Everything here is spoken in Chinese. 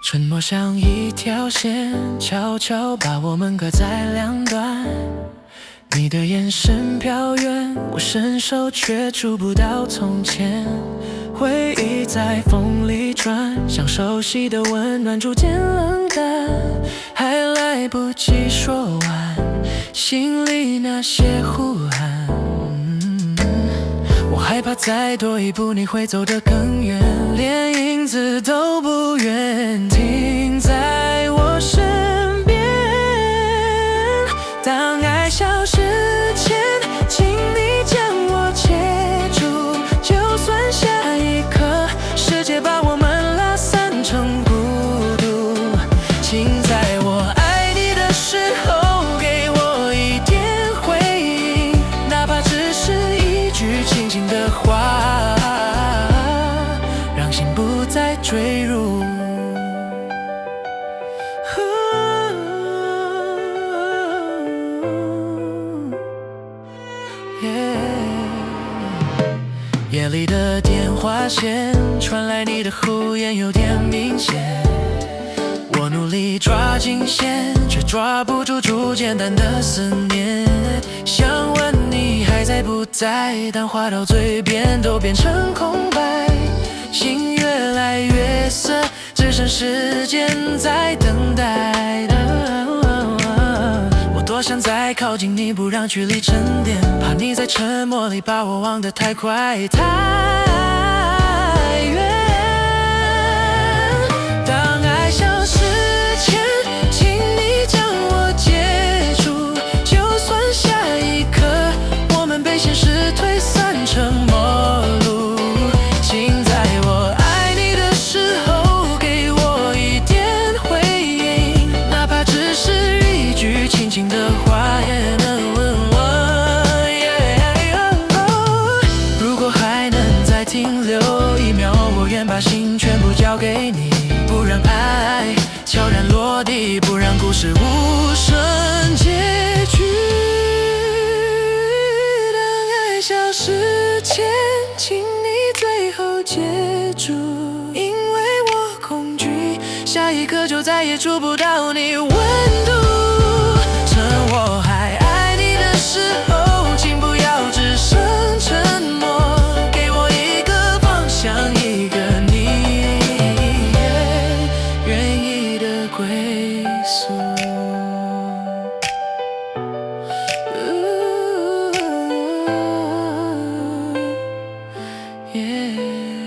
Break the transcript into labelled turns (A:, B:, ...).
A: 沉默像一条线，悄悄把我们隔在两端。你的眼神飘远，我伸手却触不到从前。回忆在风里转，像熟悉的温暖逐渐冷淡，还来不及说完，心里那些呼喊。我害怕再多一步你会走得更远，连影子都不愿停在我身边。当爱消失前，请你将我接住，就算下一刻世界把我们拉散成孤独，请在我爱你的时候给我一点回应，哪怕只是一句轻轻的话，让心不再坠入。夜里的电话线传来你的呼言，有点明显。我努力抓紧线，却抓不住逐渐淡的思念。想问你还在不在，但话到嘴边都变成空白。心越来越涩，只剩时间在等待。我多想再靠近你，不让距离沉淀，怕你在沉默里把我忘得太快太远。当爱消失前，请你将我接住，就算下一刻我们被现实推散成陌路，请在我爱你的时候给我一点回应，哪怕只是一句轻轻的话也能问我。如果还能再停留一秒，我愿把心全部交给你，不让爱悄然落地，不让故事无声结局。当爱消失前，请你最后接住，因为我恐惧下一刻就再也触不到你温度。趁我还爱你的时候，请不要只剩沉默，给我一个方向，一个你愿意的归宿。Yeah